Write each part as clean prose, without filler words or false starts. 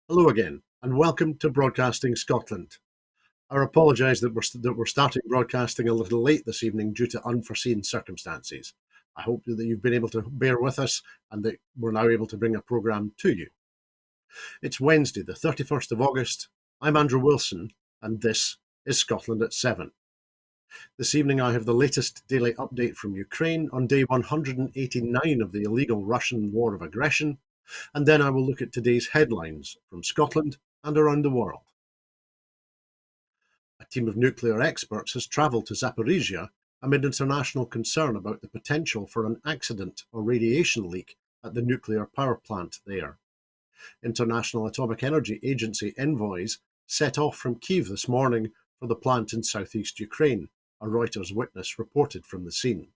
Hello again, and welcome to Broadcasting Scotland. I apologise that we're starting broadcasting a little late this evening due to unforeseen circumstances. I hope that you've been able to bear with us and that we're now able to bring a programme to you. It's Wednesday, the 31st of August. I'm Andrew Wilson, and this is Scotland at 7. This evening I have the latest daily update from Ukraine on day 189 of the illegal Russian war of aggression, and then I will look at today's headlines from Scotland and around the world. A team of nuclear experts has travelled to Zaporizhia amid international concern about the potential for an accident or radiation leak at the nuclear power plant there. International Atomic Energy Agency envoys set off from Kyiv this morning for the plant in southeast Ukraine, a Reuters witness reported from the scene.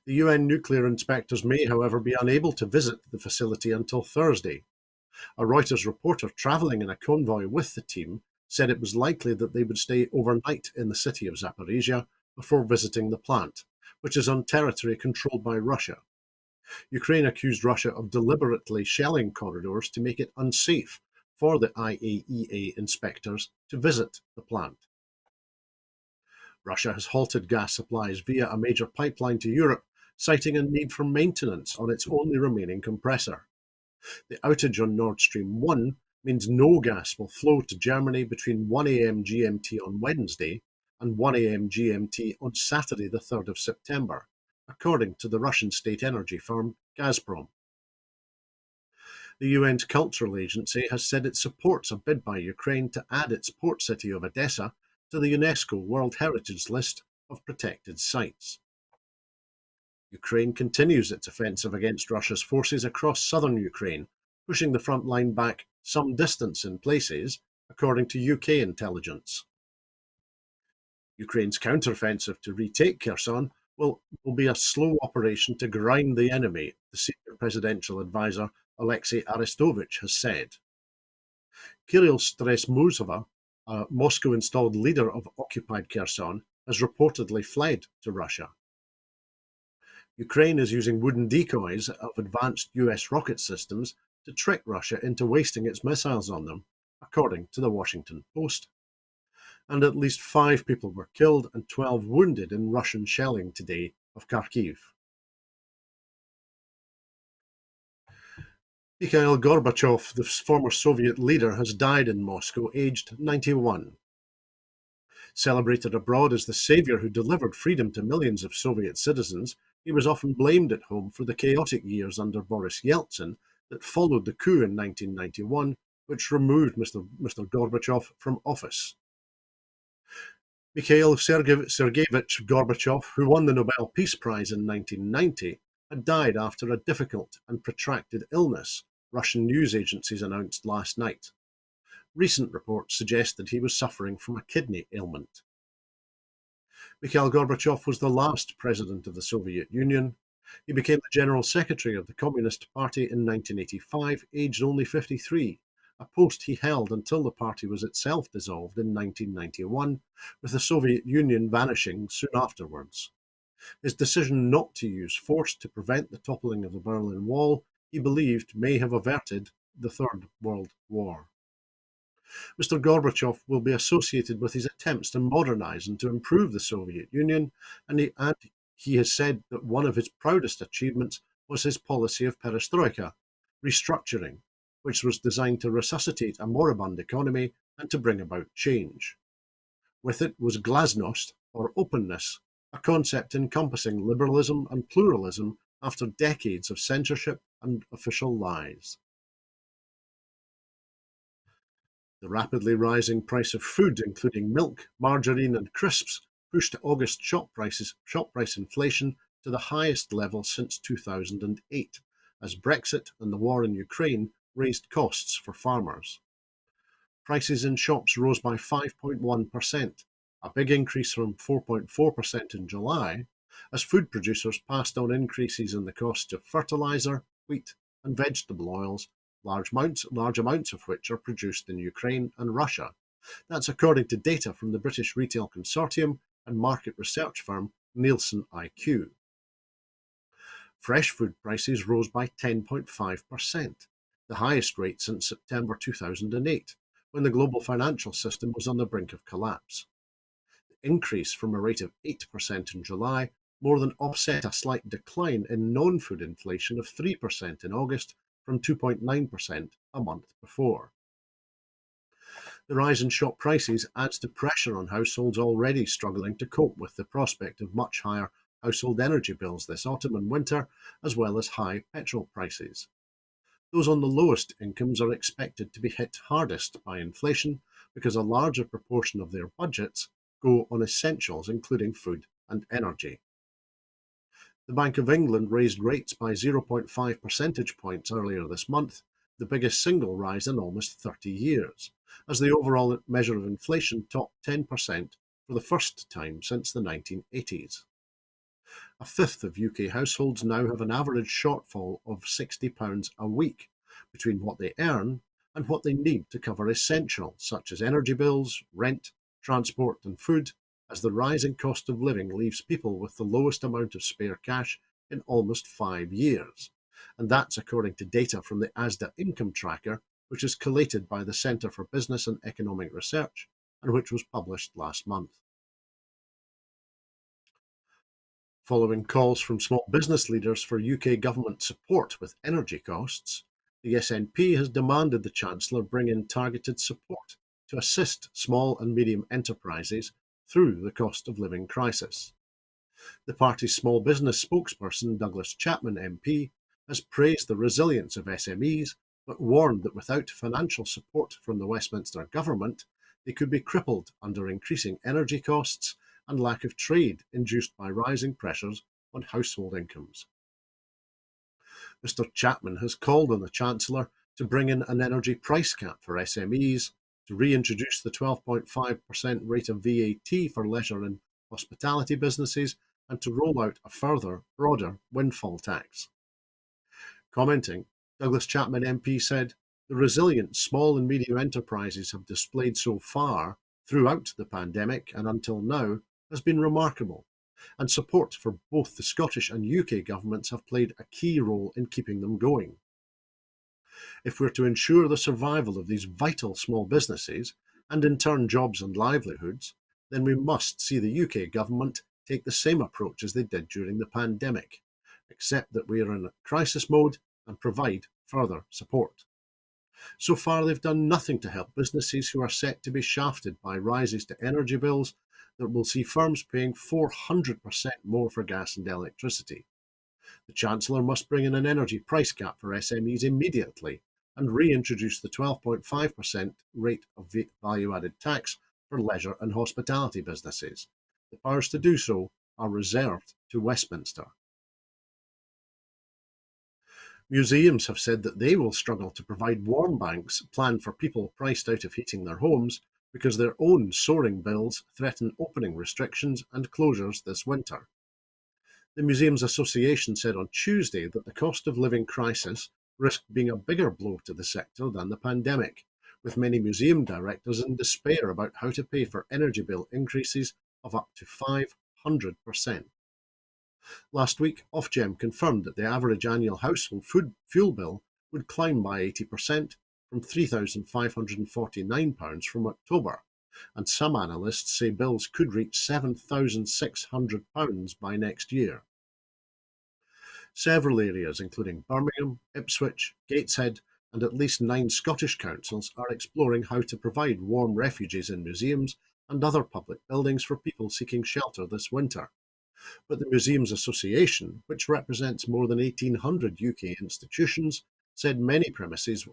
The UN nuclear inspectors may, however, be unable to visit the facility until Thursday. A Reuters reporter travelling in a convoy with the team said it was likely that they would stay overnight in the city of Zaporizhia before visiting the plant, which is on territory controlled by Russia. Ukraine accused Russia of deliberately shelling corridors to make it unsafe for the IAEA inspectors to visit the plant. Russia has halted gas supplies via a major pipeline to Europe, citing a need for maintenance on its only remaining compressor. The outage on Nord Stream 1 means no gas will flow to Germany between 1 a.m. GMT on Wednesday and 1 a.m. GMT on Saturday, the 3rd of September, according to the Russian state energy firm Gazprom. The UN's cultural agency has said it supports a bid by Ukraine to add its port city of Odessa to the UNESCO World Heritage List of protected sites. Ukraine continues its offensive against Russia's forces across southern Ukraine, pushing the front line back some distance in places, according to UK intelligence. Ukraine's counteroffensive to retake Kherson will be a slow operation to grind the enemy, the senior presidential advisor Alexei Arestovich has said. Kirill Stresmuzova, a Moscow-installed leader of occupied Kherson, has reportedly fled to Russia. Ukraine is using wooden decoys of advanced US rocket systems to trick Russia into wasting its missiles on them, according to the Washington Post. And at least 5 people were killed and 12 wounded in Russian shelling today of Kharkiv. Mikhail Gorbachev, the former Soviet leader, has died in Moscow, aged 91. Celebrated abroad as the savior who delivered freedom to millions of Soviet citizens, he was often blamed at home for the chaotic years under Boris Yeltsin that followed the coup in 1991, which removed Mr. Gorbachev from office. Mikhail Sergeyevich Gorbachev, who won the Nobel Peace Prize in 1990, had died after a difficult and protracted illness, Russian news agencies announced last night. Recent reports suggested he was suffering from a kidney ailment. Mikhail Gorbachev was the last president of the Soviet Union. He became the General Secretary of the Communist Party in 1985, aged only 53, a post he held until the party was itself dissolved in 1991, with the Soviet Union vanishing soon afterwards. His decision not to use force to prevent the toppling of the Berlin Wall, he believed, may have averted the Third World War. Mr. Gorbachev will be associated with his attempts to modernize and to improve the Soviet Union, and he has said that one of his proudest achievements was his policy of perestroika, restructuring, which was designed to resuscitate a moribund economy and to bring about change. With it was glasnost, or openness, a concept encompassing liberalism and pluralism after decades of censorship and official lies. The rapidly rising price of food, including milk, margarine and crisps, pushed August shop price inflation to the highest level since 2008, as Brexit and the war in Ukraine raised costs for farmers. Prices in shops rose by 5.1%, a big increase from 4.4% in July, as food producers passed on increases in the cost of fertiliser, wheat and vegetable oils, large amounts of which are produced in Ukraine and Russia. That's according to data from the British Retail Consortium and market research firm Nielsen IQ. Fresh food prices rose by 10.5%, the highest rate since September 2008, when the global financial system was on the brink of collapse. The increase from a rate of 8% in July more than offset a slight decline in non-food inflation of 3% in August from 2.9% a month before. The rise in shop prices adds to pressure on households already struggling to cope with the prospect of much higher household energy bills this autumn and winter, as well as high petrol prices. Those on the lowest incomes are expected to be hit hardest by inflation because a larger proportion of their budgets go on essentials, including food and energy. The Bank of England raised rates by 0.5 percentage points earlier this month, the biggest single rise in almost 30 years, as the overall measure of inflation topped 10% for the first time since the 1980s. A fifth of UK households now have an average shortfall of £60 a week between what they earn and what they need to cover essentials such as energy bills, rent, transport, and food, as the rising cost of living leaves people with the lowest amount of spare cash in almost 5 years. And that's according to data from the ASDA Income Tracker, which is collated by the Centre for Business and Economic Research and which was published last month. Following calls from small business leaders for UK government support with energy costs, the SNP has demanded the Chancellor bring in targeted support to assist small and medium enterprises through the cost of living crisis. The party's small business spokesperson, Douglas Chapman MP, has praised the resilience of SMEs, but warned that without financial support from the Westminster government, they could be crippled under increasing energy costs and lack of trade induced by rising pressures on household incomes. Mr Chapman has called on the Chancellor to bring in an energy price cap for SMEs, to reintroduce the 12.5% rate of VAT for leisure and hospitality businesses, and to roll out a further, broader windfall tax. Commenting, Douglas Chapman MP said, "The resilience small and medium enterprises have displayed so far throughout the pandemic and until now has been remarkable, and support for both the Scottish and UK governments have played a key role in keeping them going. If we're to ensure the survival of these vital small businesses, and in turn jobs and livelihoods, then we must see the UK government take the same approach as they did during the pandemic, accept that we are in a crisis mode and provide further support. So far, they've done nothing to help businesses who are set to be shafted by rises to energy bills that will see firms paying 400% more for gas and electricity. The Chancellor must bring in an energy price cap for SMEs immediately and reintroduce the 12.5% rate of value-added tax for leisure and hospitality businesses. The powers to do so are reserved to Westminster. Museums have said that they will struggle to provide warm banks planned for people priced out of heating their homes because their own soaring bills threaten opening restrictions and closures this winter. The Museums Association said on Tuesday that the cost of living crisis risked being a bigger blow to the sector than the pandemic, with many museum directors in despair about how to pay for energy bill increases of up to 500%. Last week, Ofgem confirmed that the average annual household fuel bill would climb by 80% from £3,549 from October, and some analysts say bills could reach £7,600 by next year. Several areas, including Birmingham, Ipswich, Gateshead, and at least 9 Scottish councils, are exploring how to provide warm refuges in museums and other public buildings for people seeking shelter this winter. But the Museums Association, which represents more than 1,800 UK institutions, said many premises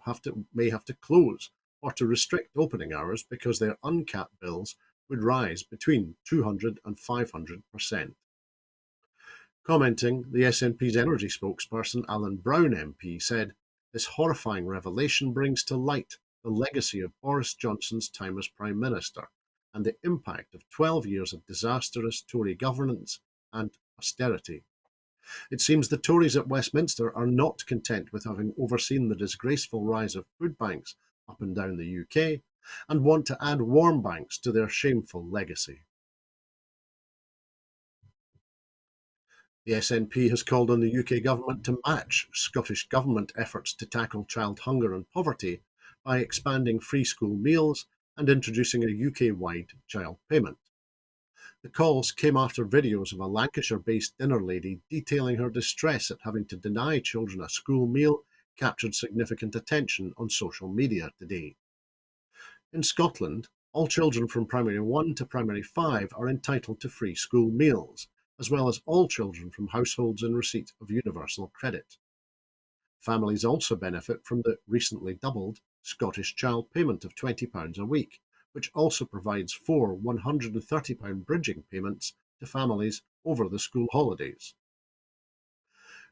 may have to close or to restrict opening hours because their uncapped bills would rise between 200 and 500%. Commenting, the SNP's energy spokesperson Alan Brown MP said, "This horrifying revelation brings to light the legacy of Boris Johnson's time as Prime Minister and the impact of 12 years of disastrous Tory governance and austerity. It seems the Tories at Westminster are not content with having overseen the disgraceful rise of food banks up and down the UK and want to add warm banks to their shameful legacy." The SNP has called on the UK government to match Scottish Government efforts to tackle child hunger and poverty by expanding free school meals and introducing a UK-wide child payment. The calls came after videos of a Lancashire-based dinner lady detailing her distress at having to deny children a school meal captured significant attention on social media today. In Scotland, all children from primary 1 to primary 5 are entitled to free school meals, as well as all children from households in receipt of universal credit. Families also benefit from the recently doubled Scottish Child Payment of £20 a week, which also provides 4 £130 bridging payments to families over the school holidays.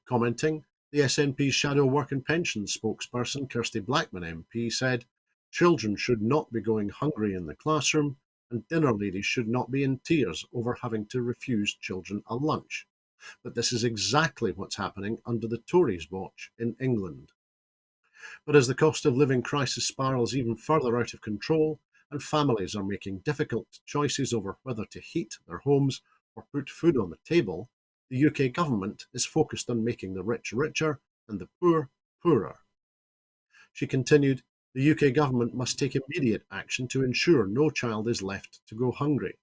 Commenting, the SNP's Shadow Work and Pensions spokesperson Kirsty Blackman MP said, "Children should not be going hungry in the classroom, and dinner ladies should not be in tears over having to refuse children a lunch. But this is exactly what's happening under the Tories' watch in England." But as the cost of living crisis spirals even further out of control, and families are making difficult choices over whether to heat their homes or put food on the table, the UK government is focused on making the rich richer and the poor poorer. She continued, "The UK government must take immediate action to ensure no child is left to go hungry.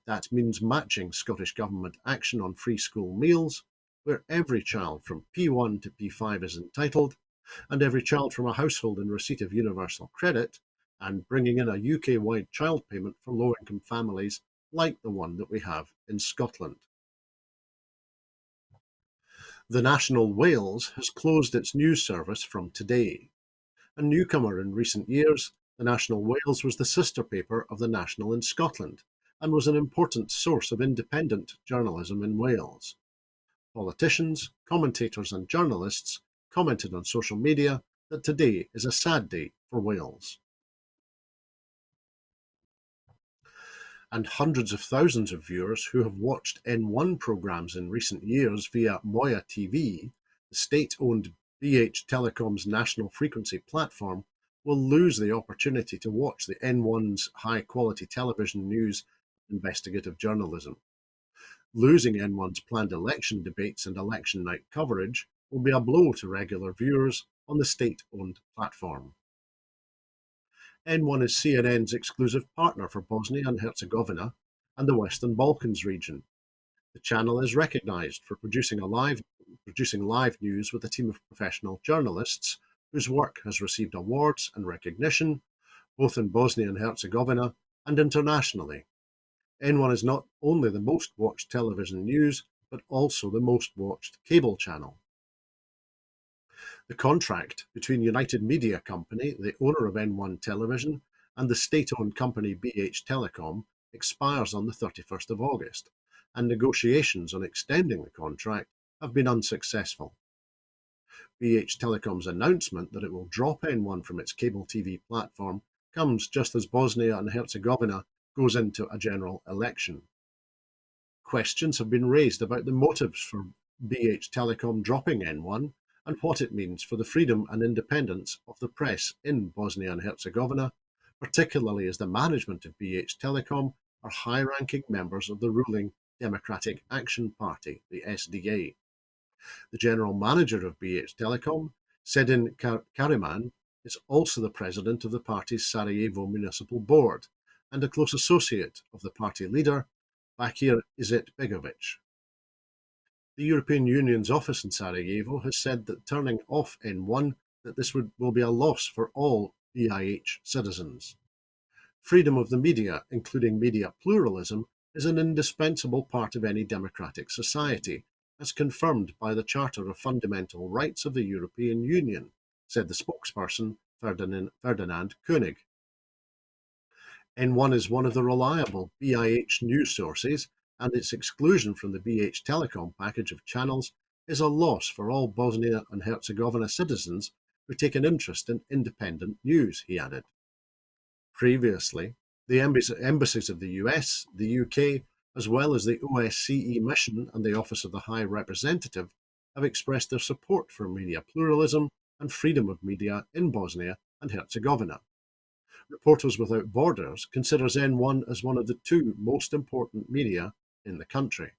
That means matching Scottish Government action on free school meals, where every child from P1 to P5 is entitled, and every child from a household in receipt of universal credit, and bringing in a UK-wide child payment for low-income families like the one that we have in Scotland." The National Wales has closed its news service from today. A newcomer in recent years, the National Wales was the sister paper of the National in Scotland and was an important source of independent journalism in Wales. Politicians, commentators, and journalists commented on social media that today is a sad day for Wales. And hundreds of thousands of viewers who have watched N1 programmes in recent years via Moya TV, the state-owned BH Telecom's national frequency platform, will lose the opportunity to watch the N1's high-quality television news and investigative journalism. Losing N1's planned election debates and election night coverage will be a blow to regular viewers on the state-owned platform. N1 is CNN's exclusive partner for Bosnia and Herzegovina and the Western Balkans region. The channel is recognised for producing live news with a team of professional journalists whose work has received awards and recognition, both in Bosnia and Herzegovina and internationally. N1 is not only the most watched television news, but also the most watched cable channel. The contract between United Media Company, the owner of N1 Television, and the state-owned company BH Telecom expires on the 31st of August, and negotiations on extending the contract have been unsuccessful. BH Telecom's announcement that it will drop N1 from its cable TV platform comes just as Bosnia and Herzegovina goes into a general election. Questions have been raised about the motives for BH Telecom dropping N1 and what it means for the freedom and independence of the press in Bosnia and Herzegovina, particularly as the management of BH Telecom are high-ranking members of the ruling Democratic Action Party, the SDA. The general manager of BH Telecom, Sedin Kariman, is also the president of the party's Sarajevo Municipal Board and a close associate of the party leader, Bakir Izetbegovic. The European Union's office in Sarajevo has said that turning off N1 that this will be a loss for all BIH citizens. Freedom of the media, including media pluralism, is an indispensable part of any democratic society, as confirmed by the Charter of Fundamental Rights of the European Union, said the spokesperson Ferdinand Koenig. N1 is one of the reliable BIH news sources, and its exclusion from the BH Telecom package of channels is a loss for all Bosnia and Herzegovina citizens who take an interest in independent news, he added. Previously, the embassies of the US, the UK, as well as the OSCE mission and the Office of the High Representative have expressed their support for media pluralism and freedom of media in Bosnia and Herzegovina. Reporters Without Borders considers N1 as one of the two most important media in the country.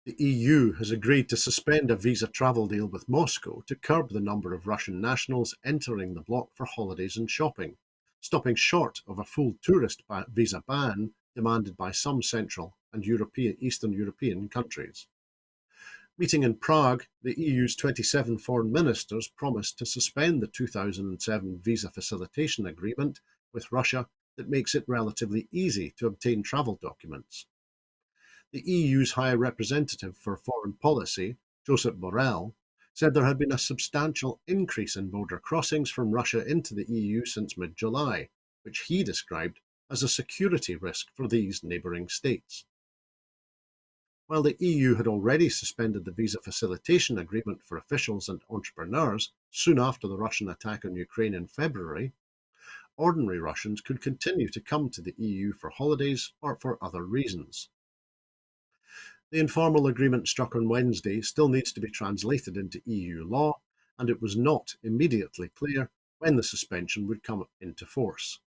The EU has agreed to suspend a visa travel deal with Moscow to curb the number of Russian nationals entering the bloc for holidays and shopping, stopping short of a full tourist visa ban demanded by some Central and Eastern European countries. Meeting in Prague, the EU's 27 foreign ministers promised to suspend the 2007 visa facilitation agreement with Russia that makes it relatively easy to obtain travel documents. The EU's High Representative for Foreign Policy, Josep Borrell, said there had been a substantial increase in border crossings from Russia into the EU since mid-July, which he described as a security risk for these neighbouring states. While the EU had already suspended the visa facilitation agreement for officials and entrepreneurs soon after the Russian attack on Ukraine in February, ordinary Russians could continue to come to the EU for holidays or for other reasons. The informal agreement struck on Wednesday still needs to be translated into EU law, and it was not immediately clear when the suspension would come into force.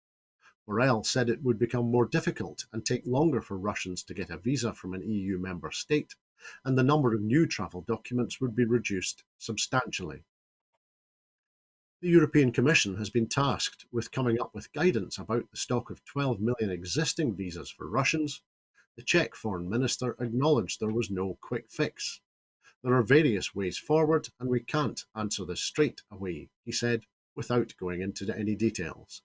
Borrell said it would become more difficult and take longer for Russians to get a visa from an EU member state, and the number of new travel documents would be reduced substantially. The European Commission has been tasked with coming up with guidance about the stock of 12 million existing visas for Russians. The Czech foreign minister acknowledged there was no quick fix. There are various ways forward, and we can't answer this straight away, he said, without going into any details.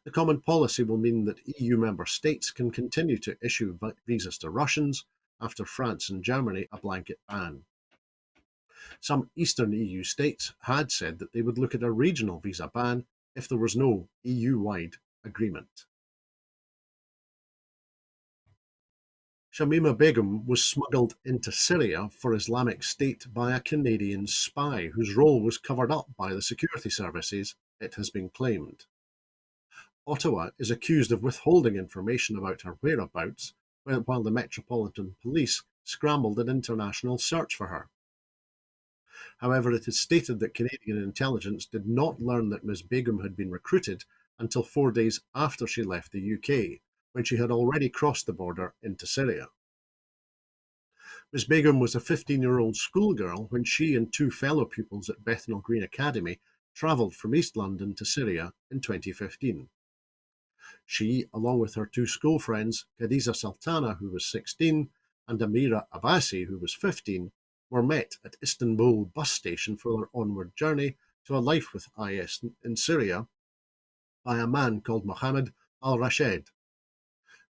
The common policy will mean that EU member states can continue to issue visas to Russians after France and Germany a blanket ban. Some Eastern EU states had said that they would look at a regional visa ban if there was no EU-wide agreement. Shamima Begum was smuggled into Syria for Islamic State by a Canadian spy whose role was covered up by the security services, it has been claimed. Ottawa is accused of withholding information about her whereabouts while the Metropolitan Police scrambled an international search for her. However, it is stated that Canadian intelligence did not learn that Ms. Begum had been recruited until 4 days after she left the UK, when she had already crossed the border into Syria. Ms. Begum was a 15-year-old schoolgirl when she and two fellow pupils at Bethnal Green Academy travelled from East London to Syria in 2015. She, along with her two school friends, Khadija Sultana, who was 16, and Amira Abbasi, who was 15, were met at Istanbul bus station for their onward journey to a life with IS in Syria by a man called Mohammed al-Rashid.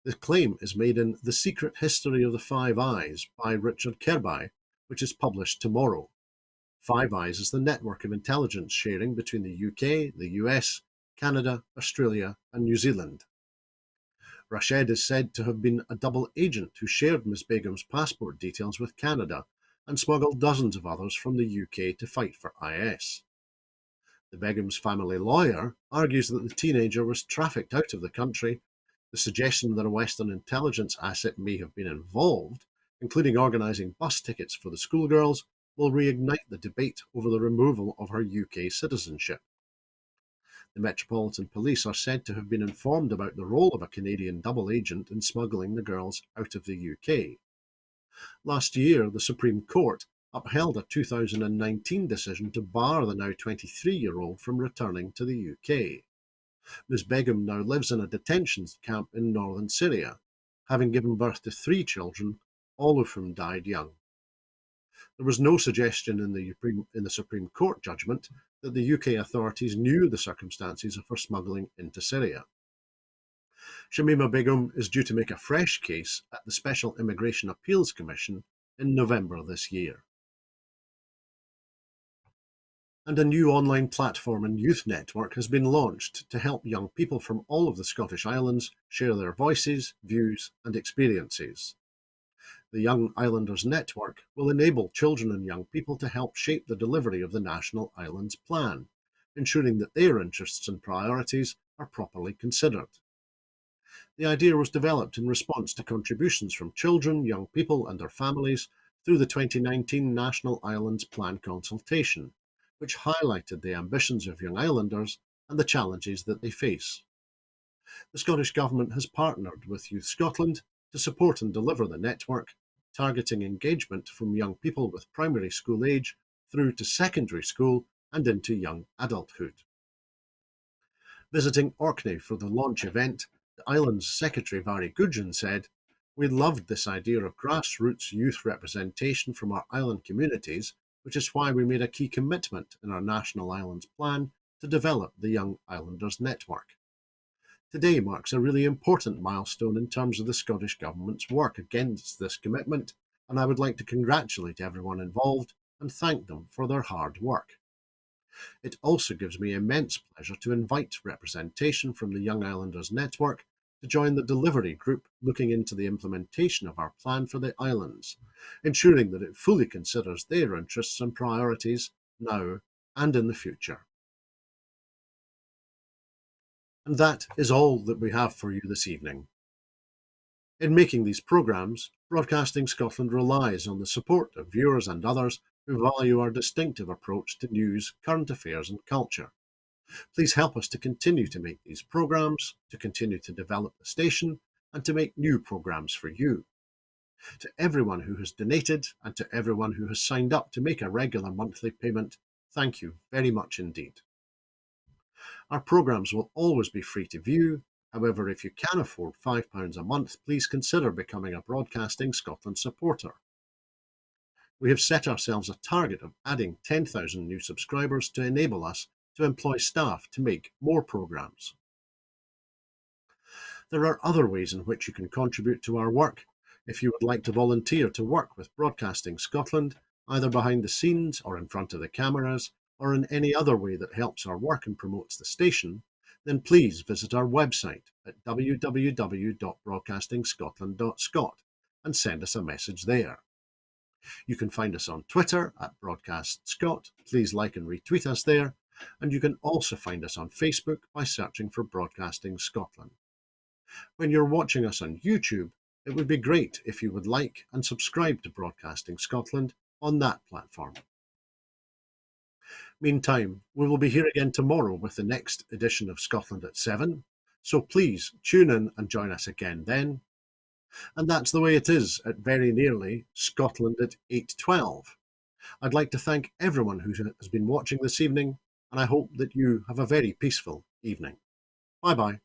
The claim is made in The Secret History of the Five Eyes by Richard Kirby, which is published tomorrow. Five Eyes is the network of intelligence sharing between the UK, the US, Canada, Australia, and New Zealand. Rashid is said to have been a double agent who shared Ms. Begum's passport details with Canada and smuggled dozens of others from the UK to fight for IS. The Begum's family lawyer argues that the teenager was trafficked out of the country. The suggestion that a Western intelligence asset may have been involved, including organising bus tickets for the schoolgirls, will reignite the debate over the removal of her UK citizenship. The Metropolitan Police are said to have been informed about the role of a Canadian double agent in smuggling the girls out of the UK. Last year, the Supreme Court upheld a 2019 decision to bar the now 23-year-old from returning to the UK. Ms. Begum now lives in a detention camp in northern Syria, having given birth to 3 children, all of whom died young. There was no suggestion in the Supreme Court judgment that the UK authorities knew the circumstances of her smuggling into Syria. Shamima Begum is due to make a fresh case at the Special Immigration Appeals Commission in November this year. And a new online platform and youth network has been launched to help young people from all of the Scottish Islands share their voices, views, and experiences. The Young Islanders Network will enable children and young people to help shape the delivery of the National Islands Plan, ensuring that their interests and priorities are properly considered. The idea was developed in response to contributions from children, young people, and their families through the 2019 National Islands Plan consultation, which highlighted the ambitions of young islanders and the challenges that they face. The Scottish Government has partnered with Youth Scotland to support and deliver the network targeting engagement from young people with primary school age through to secondary school and into young adulthood. Visiting Orkney for the launch event, the island's Secretary Barry Gudgeon said, "We loved this idea of grassroots youth representation from our island communities, which is why we made a key commitment in our National Islands Plan to develop the Young Islanders Network. Today marks a really important milestone in terms of the Scottish Government's work against this commitment, and I would like to congratulate everyone involved and thank them for their hard work. It also gives me immense pleasure to invite representation from the Young Islanders Network to join the delivery group looking into the implementation of our plan for the islands, ensuring that it fully considers their interests and priorities now and in the future." And that is all that we have for you this evening. In making these programmes, Broadcasting Scotland relies on the support of viewers and others who value our distinctive approach to news, current affairs and culture. Please help us to continue to make these programmes, to continue to develop the station, and to make new programmes for you. To everyone who has donated and to everyone who has signed up to make a regular monthly payment, thank you very much indeed. Our programmes will always be free to view. However, if you can afford £5 a month, please consider becoming a Broadcasting Scotland supporter. We have set ourselves a target of adding 10,000 new subscribers to enable us to employ staff to make more programmes. There are other ways in which you can contribute to our work. If you would like to volunteer to work with Broadcasting Scotland, either behind the scenes or in front of the cameras, or in any other way that helps our work and promotes the station, then please visit our website at www.broadcastingscotland.scot and send us a message there. You can find us on Twitter at BroadcastScot. Please like and retweet us there. And you can also find us on Facebook by searching for Broadcasting Scotland. When you're watching us on YouTube, it would be great if you would like and subscribe to Broadcasting Scotland on that platform. Meantime, we will be here again tomorrow with the next edition of Scotland at 7, so please tune in and join us again then. And that's the way it is at very nearly Scotland at 8:12. I'd like to thank everyone who has been watching this evening, and I hope that you have a very peaceful evening. Bye-bye.